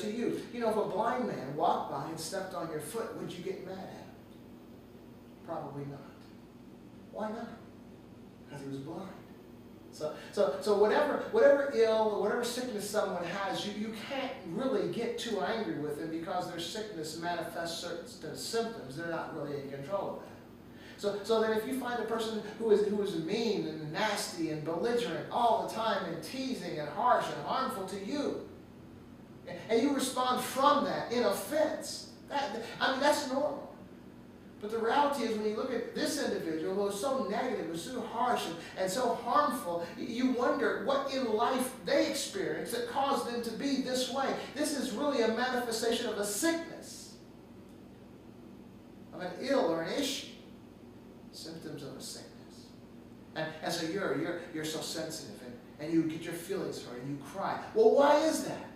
to you. You know, if a blind man walked by and stepped on your foot, would you get mad at him? Probably not. Why not? Because he was blind. So whatever ill or whatever sickness someone has, you can't really get too angry with them because their sickness manifests certain symptoms. They're not really in control of that. So then if you find a person who is mean and nasty and belligerent all the time and teasing and harsh and harmful to you, and you respond from that in offense, that's normal. But the reality is when you look at this individual who is so negative, who is so harsh and so harmful, you wonder what in life they experienced that caused them to be this way. This is really a manifestation of a sickness, of an ill or an issue, symptoms of a sickness. And so you're so sensitive and you get your feelings hurt and you cry. Well, why is that?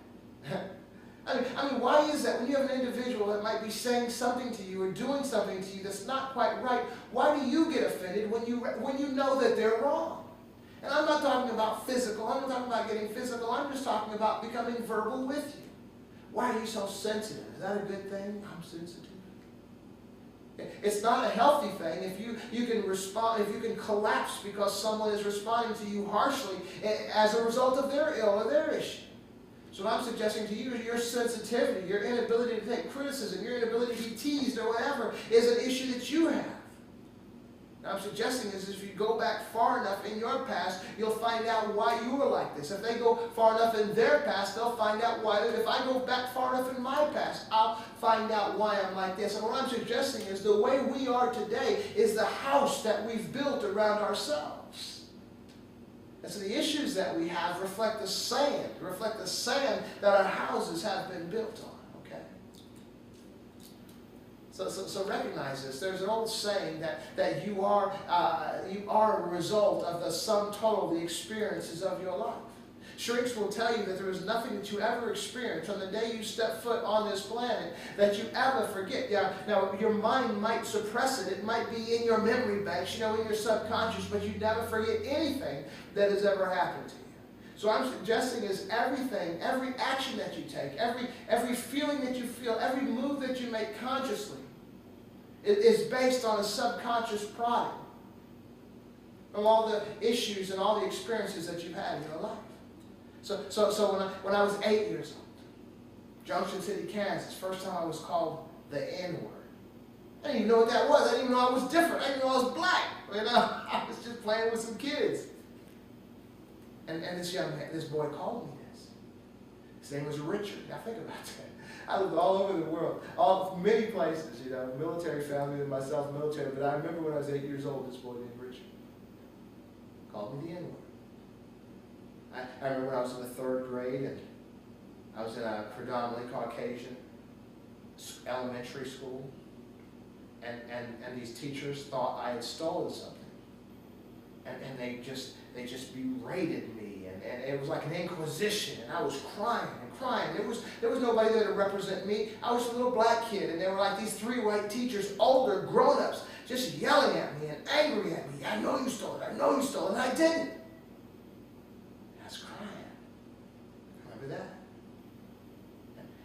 I mean, why is that when you have an individual that might be saying something to you or doing something to you that's not quite right, why do you get offended when you know that they're wrong? And I'm not talking about physical. I'm not talking about getting physical. I'm just talking about becoming verbal with you. Why are you so sensitive? Is that a good thing? I'm sensitive. It's not a healthy thing if you can respond, if you can collapse because someone is responding to you harshly as a result of their ill or their issue. So what I'm suggesting to you is your sensitivity, your inability to take criticism, your inability to be teased or whatever is an issue that you have. What I'm suggesting is if you go back far enough in your past, you'll find out why you were like this. If they go far enough in their past, they'll find out why. If I go back far enough in my past, I'll find out why I'm like this. And what I'm suggesting is the way we are today is the house that we've built around ourselves. And so the issues that we have reflect the sand that our houses have been built on, okay? So recognize this. There's an old saying that you are a result of the sum total of the experiences of your life. Shrinks will tell you that there is nothing that you ever experienced from the day you step foot on this planet that you ever forget. Now, your mind might suppress it. It might be in your memory banks, in your subconscious, but you never forget anything that has ever happened to you. So I'm suggesting is everything, every action that you take, every feeling that you feel, every move that you make consciously is based on a subconscious product of all the issues and all the experiences that you've had in your life. So when I was 8 years old, Junction City, Kansas, first time I was called the N-word. I didn't even know what that was. I didn't even know I was different. I didn't even know I was black. I was just playing with some kids. And this boy called me this. His name was Richard. Now think about that. I lived all over the world, many places, military family and myself, military. But I remember when I was 8 years old, this boy named Richard called me the N-word. I remember when I was in the 3rd grade and I was in a predominantly Caucasian elementary school, and these teachers thought I had stolen something, and they just berated me, and it was like an inquisition, and I was crying and crying. There was nobody there to represent me. I was a little black kid, and they were like these 3 white teachers, older grown-ups, just yelling at me and angry at me. I know you stole it. I know you stole it, and I didn't. That.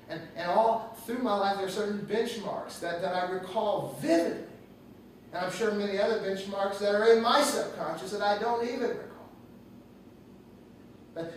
And all through my life, there are certain benchmarks that I recall vividly. And I'm sure many other benchmarks that are in my subconscious that I don't even recall.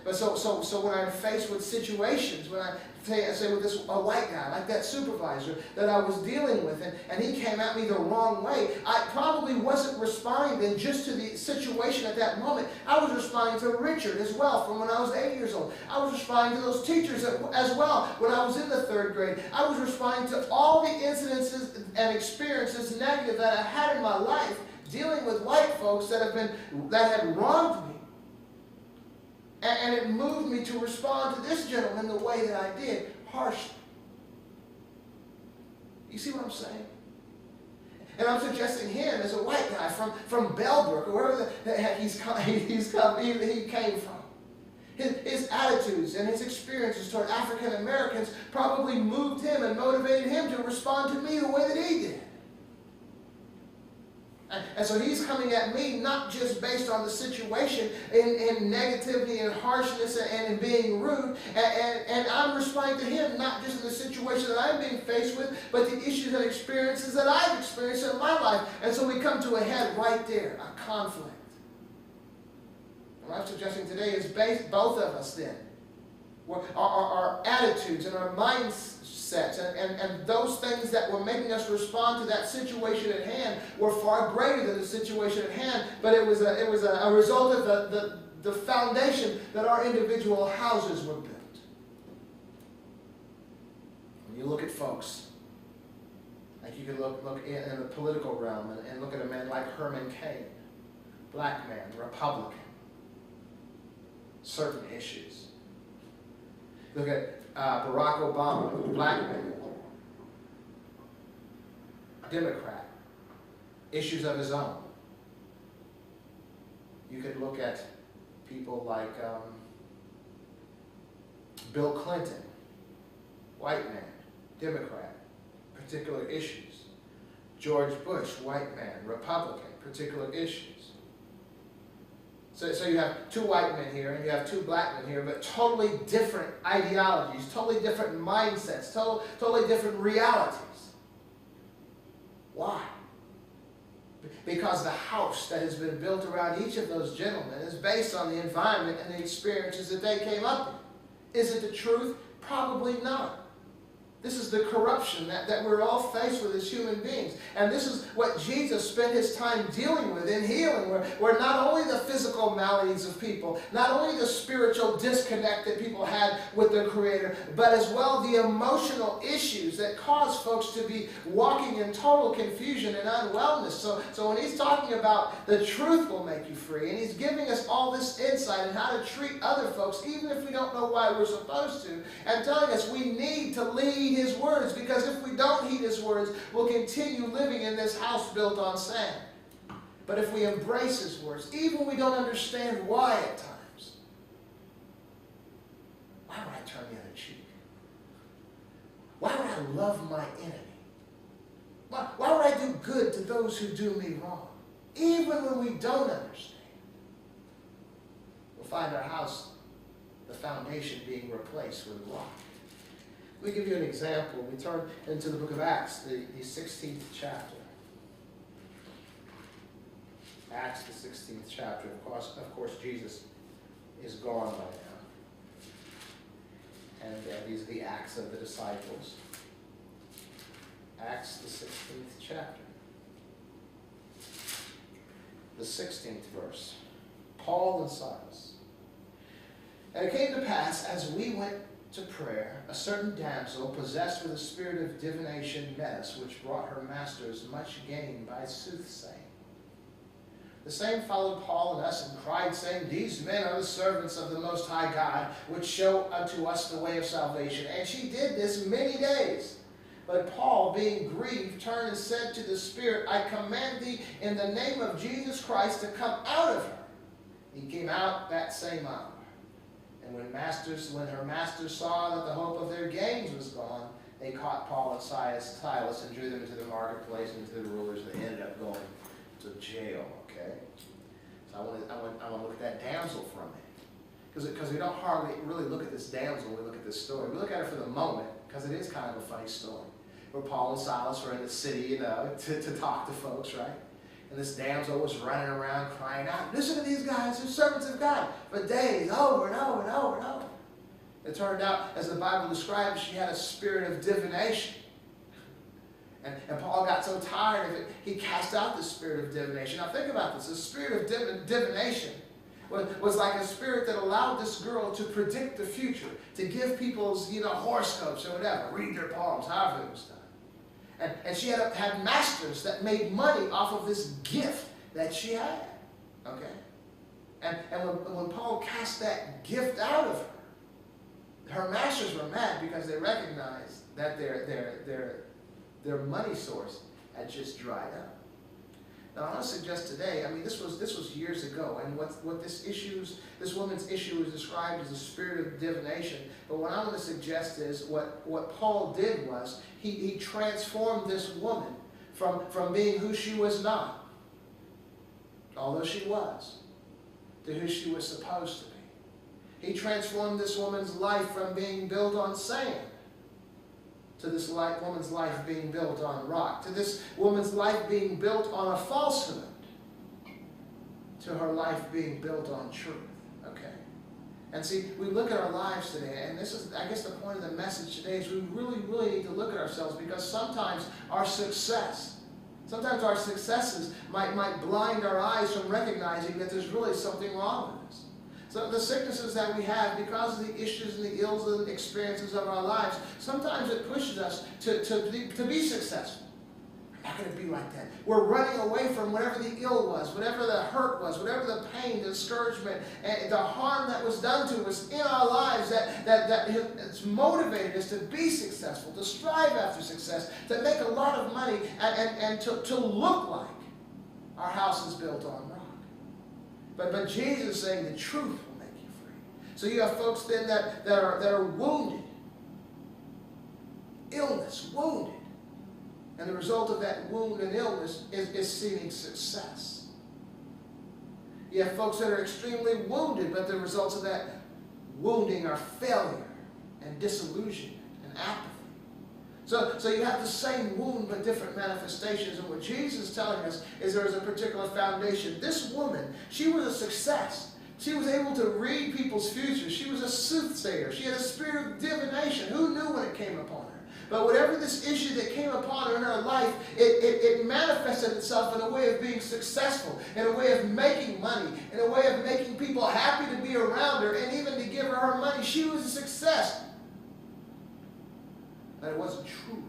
But so when I'm faced with situations, when I say with a white guy, like that supervisor that I was dealing with, and he came at me the wrong way, I probably wasn't responding just to the situation at that moment. I was responding to Richard as well from when I was 8 years old. I was responding to those teachers as well when I was in the 3rd grade. I was responding to all the incidences and experiences negative that I had in my life dealing with white folks that had wronged me. And it moved me to respond to this gentleman the way that I did, harshly. You see what I'm saying? And I'm suggesting him as a white guy from Bellbrook, or wherever the heck he came from. His attitudes and his experiences toward African Americans probably moved him and motivated him to respond to me the way that he did. And so he's coming at me not just based on the situation in negativity and harshness and in being rude. And I'm responding to him not just in the situation that I'm being faced with, but the issues and experiences that I've experienced in my life. And so we come to a head right there, a conflict. And what I'm suggesting today is both of us then. Our attitudes and our mindsets and those things that were making us respond to that situation at hand were far greater than the situation at hand, but it was a result of the foundation that our individual houses were built. When you look at folks, like you can look in the political realm and look at a man like Herman Cain, black man, Republican, certain issues. Look at Barack Obama, black man, Democrat, issues of his own. You could look at people like Bill Clinton, white man, Democrat, particular issues. George Bush, white man, Republican, particular issues. So you have two white men here and you have two black men here, but totally different ideologies, totally different mindsets, totally different realities. Why? Because the house that has been built around each of those gentlemen is based on the environment and the experiences that they came up in. Is it the truth? Probably not. This is the corruption that we're all faced with as human beings. And this is what Jesus spent his time dealing with in healing, where not only the physical maladies of people, not only the spiritual disconnect that people had with their Creator, but as well the emotional issues that cause folks to be walking in total confusion and unwellness. So when he's talking about the truth will make you free, and he's giving us all this insight on how to treat other folks, even if we don't know why we're supposed to, and telling us we need to lead his words, because if we don't heed his words, we'll continue living in this house built on sand. But if we embrace his words, even when we don't understand why at times, why would I turn the other cheek? Why would I love my enemy? Why would I do good to those who do me wrong? Even when we don't understand, we'll find our house, the foundation being replaced with rock. Let me give you an example. We turn into the book of Acts, the 16th chapter. Acts, the 16th chapter. Of course, Jesus is gone by now. And these are the Acts of the disciples. Acts, the 16th chapter. The 16th verse. Paul and Silas. And it came to pass, as we went to prayer, a certain damsel possessed with a spirit of divination met us, which brought her masters much gain by soothsaying. The same followed Paul and us and cried, saying, These men are the servants of the Most High God, which show unto us the way of salvation. And she did this many days. But Paul, being grieved, turned and said to the spirit, I command thee in the name of Jesus Christ to come out of her. He came out that same hour. And when her masters saw that the hope of their gains was gone, they caught Paul and Silas and drew them into the marketplace and into the rulers. They ended up going to jail. Okay, so I want to look at that damsel for a minute, because we don't hardly really look at this damsel when we look at this story. We look at her for the moment because it is kind of a funny story, where Paul and Silas were in the city, to talk to folks, right? And this damsel was running around crying out, listen to these guys, they're servants of God, for days, over and over and over and over. It turned out, as the Bible describes, she had a spirit of divination. And Paul got so tired of it, he cast out the spirit of divination. Now think about this. The spirit of divination was like a spirit that allowed this girl to predict the future, to give people's horoscopes or whatever, read their palms, however it was done. And she had masters that made money off of this gift that she had. Okay? And when Paul cast that gift out of her masters were mad because they recognized that their money source had just dried up. Now I want to suggest today, this was years ago, and what this woman's issue is described as a spirit of divination. But what I'm going to suggest is what Paul did was he transformed this woman from being who she was not. although she was, to who she was supposed to be. He transformed this woman's life from being built on sand to this woman's life being built on rock, to this woman's life being built on a falsehood, to her life being built on truth. Okay? And see, we look at our lives today, and this is, I guess, the point of the message today is we really, really need to look at ourselves, because sometimes our successes might blind our eyes from recognizing that there's really something wrong with us. So the sicknesses that we have, because of the issues and the ills and experiences of our lives, sometimes it pushes us to be successful. We're not going to be like that. We're running away from whatever the ill was, whatever the hurt was, whatever the pain, the discouragement, and the harm that was done to us in our lives that it's motivated us to be successful, to strive after success, to make a lot of money, and to look like our house is built on rock. But Jesus is saying the truth will make you free. So you have folks then that are wounded. Illness, wounded. And the result of that wound and illness is seeing success. You have folks that are extremely wounded, but the results of that wounding are failure and disillusionment and apathy. So you have the same wound but different manifestations. And what Jesus is telling us is there is a particular foundation. This woman, she was a success. She was able to read people's futures. She was a soothsayer. She had a spirit of divination. Who knew when it came upon her? But whatever this issue that came upon her in her life, it manifested itself in a way of being successful, in a way of making money, in a way of making people happy to be around her, and even to give her money. She was a success. But it wasn't true.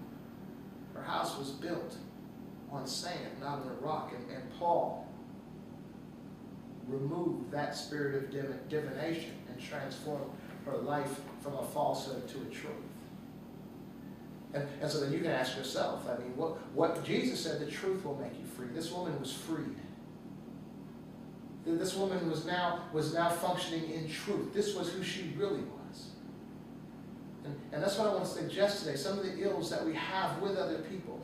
Her house was built on sand, not on a rock. And Paul removed that spirit of divination and transformed her life from a falsehood to a truth. And so then you can ask yourself, I mean, what Jesus said, the truth will make you free. This woman was freed. This woman was now functioning in truth. This was who she really was. And that's what I want to suggest today. Some of the ills that we have with other people.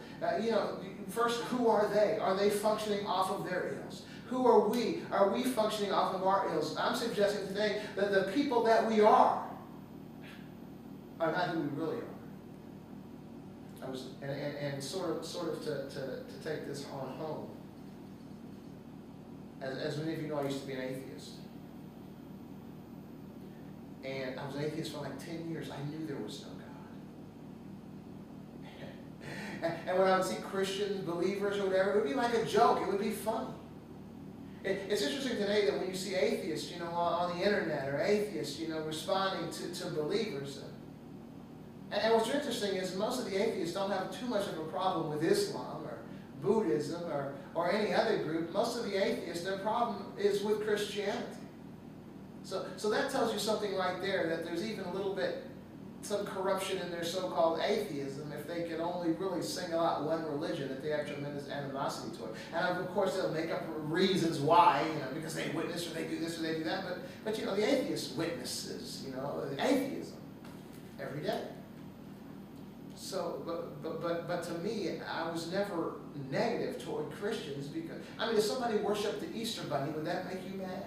First, who are they? Are they functioning off of their ills? Who are we? Are we functioning off of our ills? I'm suggesting today that the people that we are not who we really are. And sort of to take this on home. As many of you know, I used to be an atheist. And I was an atheist for like 10 years. I knew there was no God. And when I would see Christians, believers, or whatever, it would be like a joke. It would be funny. It's interesting today that when you see atheists, on the internet, or atheists, responding to believers. And what's interesting is most of the atheists don't have too much of a problem with Islam or Buddhism or any other group. Most of the atheists, their problem is with Christianity. So that tells you something right there, that there's even a little bit, some corruption in their so-called atheism if they can only really single out one religion, that they have tremendous animosity toward. And of course they'll make up reasons why, because they witness or they do this or they do that. But the atheist witnesses, atheism every day. So, but to me, I was never negative toward Christians, because, if somebody worshiped the Easter Bunny, would that make you mad?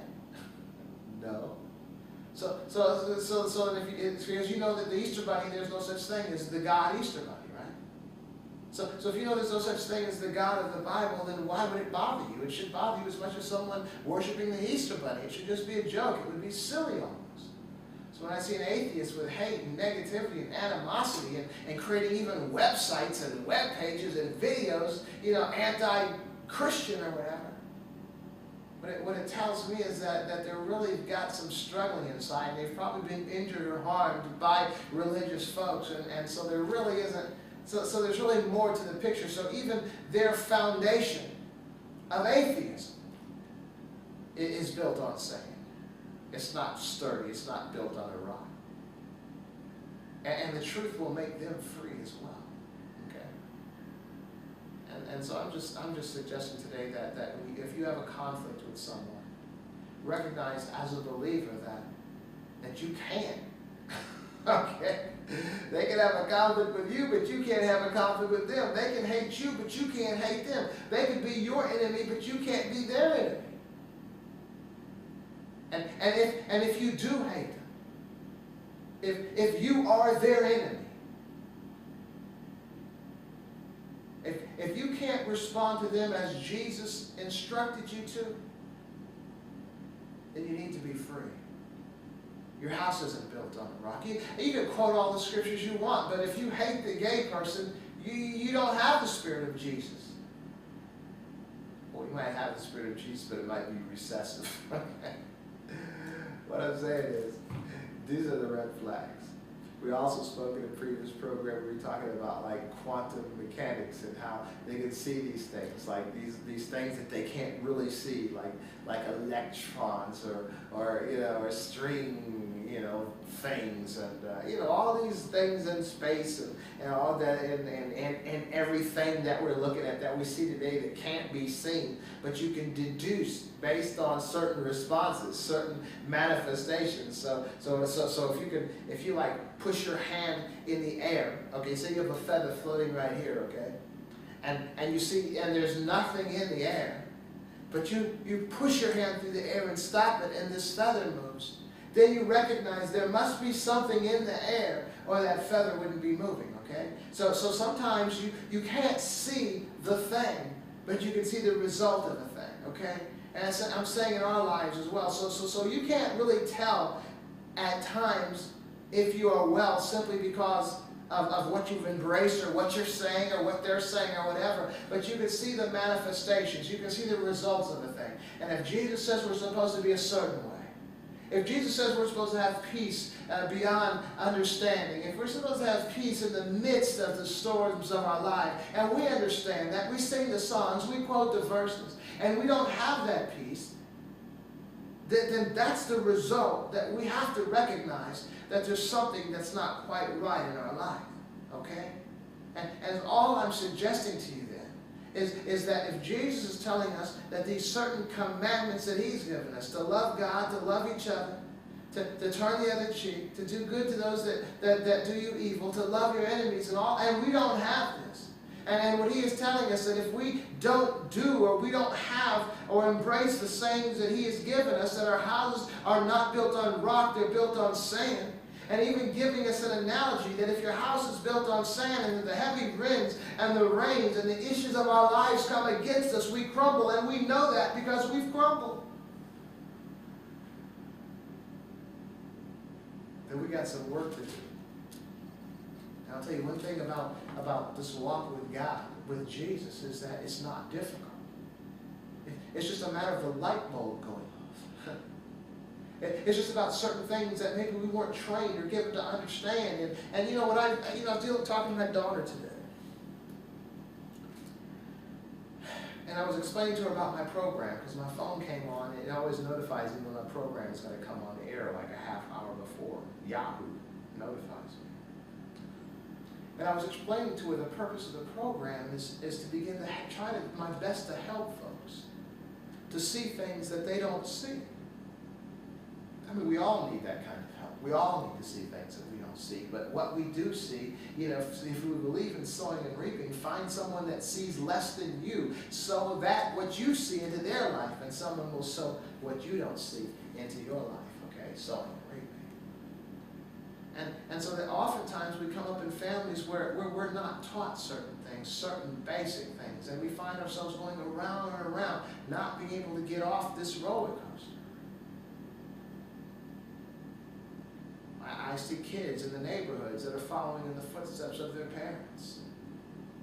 No. So because you know that the Easter Bunny, there's no such thing as the God Easter Bunny, right? So if you know there's no such thing as the God of the Bible, then why would it bother you? It should bother you as much as someone worshiping the Easter Bunny. It should just be a joke. It would be silly almost. So when I see an atheist with hate and negativity and animosity and creating even websites and web pages and videos, anti-Christian or whatever, what it tells me is that they're really got some struggling inside, and they've probably been injured or harmed by religious folks, and so there really isn't, so there's really more to the picture. So even their foundation of atheism is built on sand. It's not sturdy. It's not built on a rock. And the truth will make them free as well. Okay. And so I'm just suggesting today that if you have a conflict with someone, recognize as a believer that you can. Okay. They can have a conflict with you, but you can't have a conflict with them. They can hate you, but you can't hate them. They can be your enemy, but you can't be their enemy. And if you do hate them, if you are their enemy, if you can't respond to them as Jesus instructed you to, then you need to be free. Your house isn't built on a rock. You can quote all the scriptures you want, but if you hate the gay person, you don't have the Spirit of Jesus. Well, you might have the Spirit of Jesus, but it might be recessive. What I'm saying is, these are the red flags. We also spoke in a previous program, we were talking about like quantum mechanics and how they can see these things, like these things that they can't really see, like electrons or string, things, and all these things in space and all that, and everything that we're looking at that we see today that can't be seen, but you can deduce based on certain responses, certain manifestations. So if you like push your hand in the air, okay, say you have a feather floating right here, okay, and you see, and there's nothing in the air, but you push your hand through the air and stop it, and this feather moves. Then you recognize there must be something in the air, or that feather wouldn't be moving, okay? So sometimes you can't see the thing, but you can see the result of the thing, okay? And I'm saying in our lives as well. So you can't really tell at times if you are well simply because of what you've embraced or what you're saying or what they're saying or whatever. But you can see the manifestations. You can see the results of the thing. And if Jesus says we're supposed to be a certain way, if Jesus says we're supposed to have peace beyond understanding, if we're supposed to have peace in the midst of the storms of our life, and we understand that, we sing the songs, we quote the verses, and we don't have that peace, then that's the result that we have to recognize that there's something that's not quite right in our life, okay? And all I'm suggesting to you then is that if Jesus is telling us that these certain commandments that he's given us, to love God, to love each other, to turn the other cheek, to do good to those that do you evil, to love your enemies and all, and we don't have this. And what he is telling us that if we don't do or we don't have or embrace the sayings that he has given us, that our houses are not built on rock, they're built on sand. And even giving us an analogy that if your house is built on sand and the heavy winds and the rains and the issues of our lives come against us, we crumble, and we know that because we've crumbled. Then we got some work to do. And I'll tell you one thing about this walk with God, with Jesus, is that it's not difficult. It's just a matter of the light bulb going off. It's just about certain things that maybe we weren't trained or given to understand. And you know what, I was talking to my daughter today. And I was explaining to her about my program, because my phone came on, and it always notifies me when my program is going to come on the air like a half hour before. Yahoo notifies me. And I was explaining to her the purpose of the program is to begin to try my best to help folks to see things that they don't see. I mean, we all need that kind of help. We all need to see things that we don't see. But what we do see, if we believe in sowing and reaping, find someone that sees less than you, sow that what you see into their life, and someone will sow what you don't see into your life, okay? Sowing and reaping. And so that oftentimes we come up in families where we're not taught certain things, certain basic things, and we find ourselves going around and around, not being able to get off this roller coaster. I see kids in the neighborhoods that are following in the footsteps of their parents.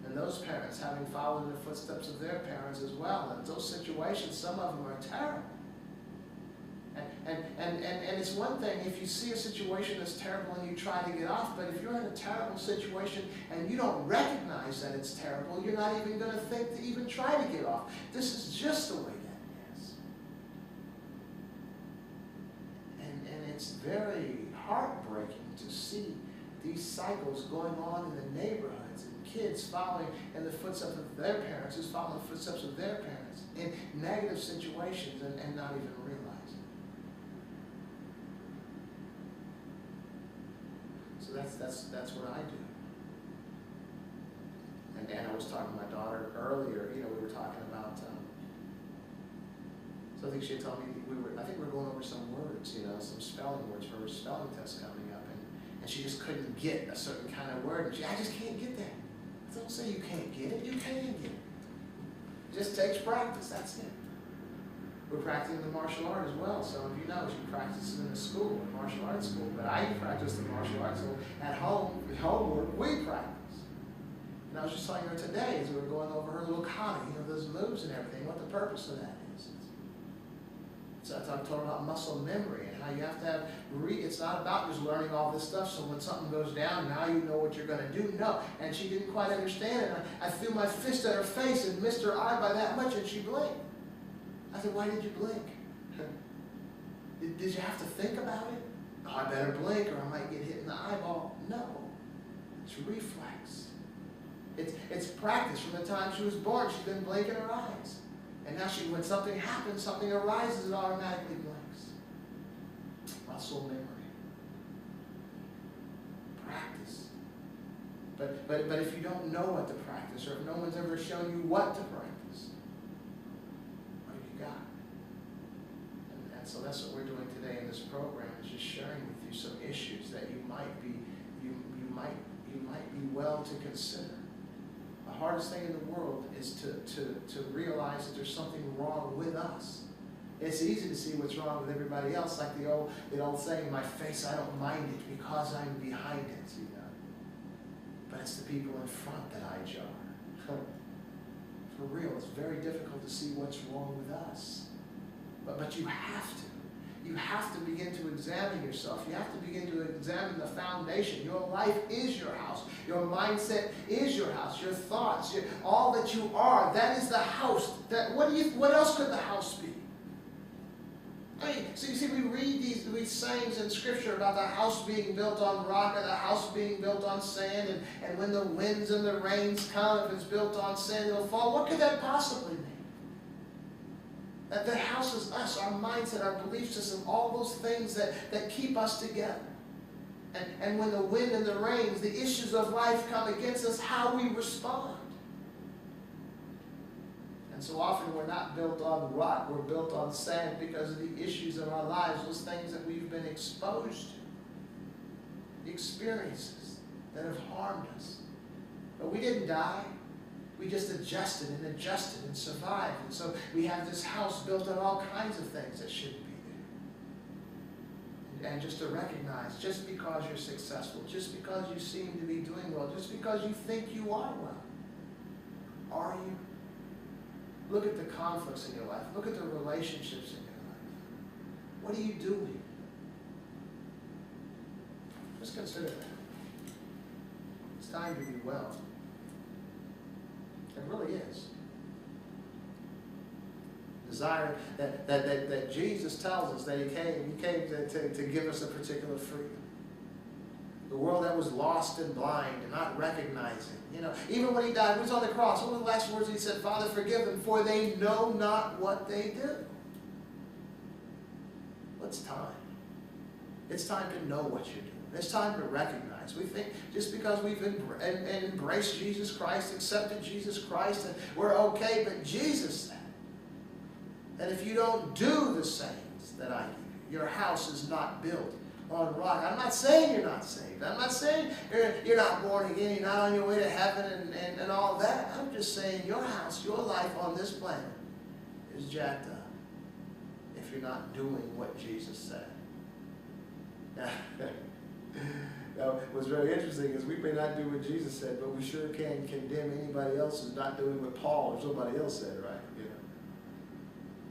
And those parents having followed in the footsteps of their parents as well. And those situations, some of them are terrible. And it's one thing if you see a situation that's terrible and you try to get off, but if you're in a terrible situation and you don't recognize that it's terrible, you're not even going to think to even try to get off. This is just the way that is. And it's very heartbreaking to see these cycles going on in the neighborhoods, and kids following in the footsteps of their parents, who's following the footsteps of their parents in negative situations and not even realizing. So that's what I do. And I was talking to my daughter earlier, we were talking about So I think she had told me I think we were going over some words, some spelling words for her spelling test coming up, and she just couldn't get a certain kind of word. And I just can't get that. Don't say you can't get it. You can get it. It just takes practice. That's it. We're practicing the martial art as well. Some of you know she practices in a school, a martial arts school. But I practice the martial arts school at home. At homework, we practice. And I was just telling her today as we were going over her little kata, those moves and everything, what the purpose of that is. So I talked about muscle memory and how you have to have, it's not about just learning all this stuff so when something goes down, now you know what you're going to do. No. And she didn't quite understand it. I threw my fist at her face and missed her eye by that much and she blinked. I said, why did you blink? Did you have to think about it? Oh, I better blink or I might get hit in the eyeball. No. It's reflex. It's practice. From the time she was born, she's been blinking her eyes. And now when something happens, something arises, it automatically blinks. Muscle memory. Practice. But if you don't know what to practice, or if no one's ever shown you what to practice, what have you got? And so that's what we're doing today in this program, is just sharing with you some issues that you might be well to consider. The hardest thing in the world is to realize that there's something wrong with us. It's easy to see what's wrong with everybody else, like the old saying, my face, I don't mind it because I'm behind it, But it's the people in front that I jar. For real, it's very difficult to see what's wrong with us. But you have to. You have to begin to examine yourself. You have to begin to examine the foundation. Your life is your house. Your mindset is your house. Your thoughts, all that you are, that is the house. What else could the house be? I mean, so you see, we read these sayings in Scripture about the house being built on rock or the house being built on sand, and when the winds and the rains come, if it's built on sand, it'll fall. What could that possibly mean? That the house is us, our mindset, our belief system, all those things that keep us together. And when the wind and the rains, the issues of life come against us, how we respond. And so often we're not built on rock, we're built on sand because of the issues of our lives, those things that we've been exposed to, the experiences that have harmed us. But we didn't die. We just adjusted and survived. And so we have this house built on all kinds of things that shouldn't be there. And just to recognize, just because you're successful, just because you seem to be doing well, just because you think you are well, are you? Look at the conflicts in your life. Look at the relationships in your life. What are you doing? Just consider that. It's time to be well. It really is. Desire that Jesus tells us that He came to give us a particular freedom. The world that was lost and blind and not recognizing. Even when He died, He was on the cross. One of the last words He said, Father, forgive them, for they know not what they do. Well, it's time. It's time to know what you're doing. It's time to recognize. We think just because we've embraced Jesus Christ, accepted Jesus Christ, and we're okay, but Jesus said that if you don't do the sayings that I give you, your house is not built on rock. I'm not saying you're not saved. I'm not saying you're not born again, you're not on your way to heaven and all that. I'm just saying your house, your life on this planet is jacked up if you're not doing what Jesus said. Now, what's very interesting is we may not do what Jesus said, but we sure can condemn anybody else who's not doing what Paul or somebody else said, right?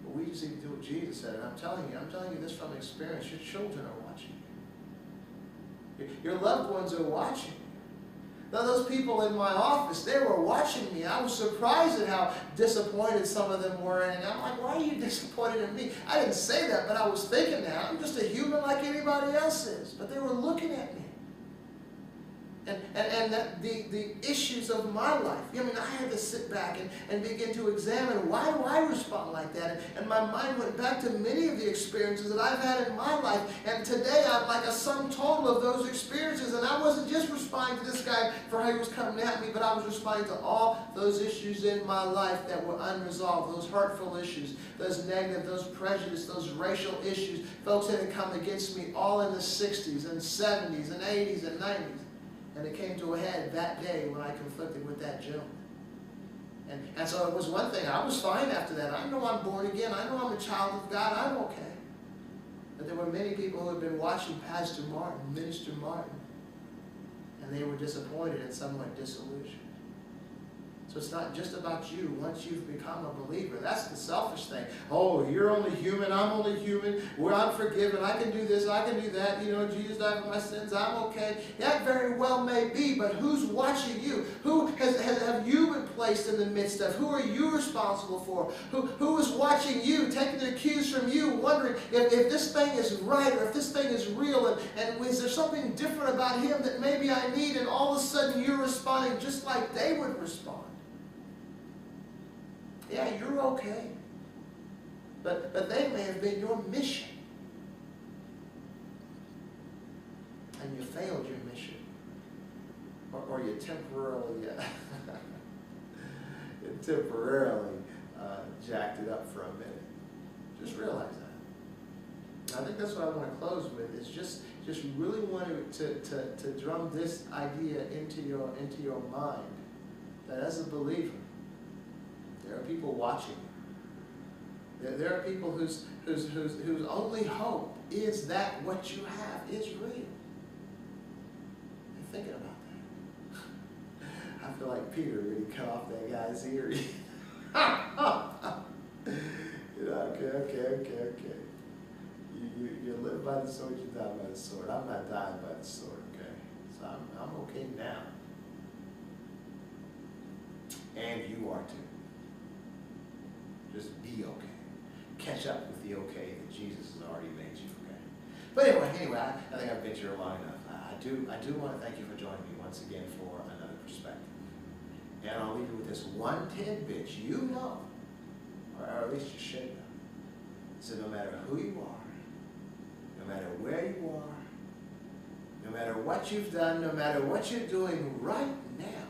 But we just need to do what Jesus said. And I'm telling you this from experience. Your children are watching you. Your loved ones are watching you. Now, those people in my office, they were watching me. I was surprised at how disappointed some of them were. And I'm like, why are you disappointed in me? I didn't say that, but I was thinking that. I'm just a human like anybody else is. But they were looking at me. And that the issues of my life. I mean, I had to sit back and begin to examine, why do I respond like that? And my mind went back to many of the experiences that I've had in my life. And today I'm like a sum total of those experiences. And I wasn't just responding to this guy for how he was coming at me, but I was responding to all those issues in my life that were unresolved, those hurtful issues, those negative, those prejudice, those racial issues. Folks that had come against me all in the 60s and 70s and 80s and 90s. And it came to a head that day when I conflicted with that gentleman. And so it was one thing. I was fine after that. I know I'm born again. I know I'm a child of God. I'm okay. But there were many people who had been watching Pastor Martin, Minister Martin, and they were disappointed and somewhat disillusioned. So it's not just about you once you've become a believer. That's the selfish thing. Oh, you're only human, I'm only human, we're unforgiven, I can do this, I can do that, you know, Jesus died for my sins, I'm okay. That very well may be, but who's watching you? Who have you been placed in the midst of? Who are you responsible for? Who is watching you, taking the cues from you, wondering if this thing is right or if this thing is real, and is there something different about him that maybe I need, and all of a sudden you're responding just like they would respond. Yeah, you're okay. But they may have been your mission. And you failed your mission. Or you temporarily, jacked it up for a minute. Just realize that. I think that's what I want to close with, is just really want to drum this idea into your mind, that as a believer, there are people watching you. There are people whose only hope is that what you have is real. You're thinking about that. I feel like Peter when he cut off that guy's ear. Okay. You live by the sword, you die by the sword. I'm not dying by the sword, okay? So I'm okay now. And you are too. Just be okay. Catch up with the okay that Jesus has already made you okay. But anyway, I think I've been here long enough. I do want to thank you for joining me once again for another perspective. And I'll leave you with this one tidbit. You know, or at least you should know. So no matter who you are, no matter where you are, no matter what you've done, no matter what you're doing right now,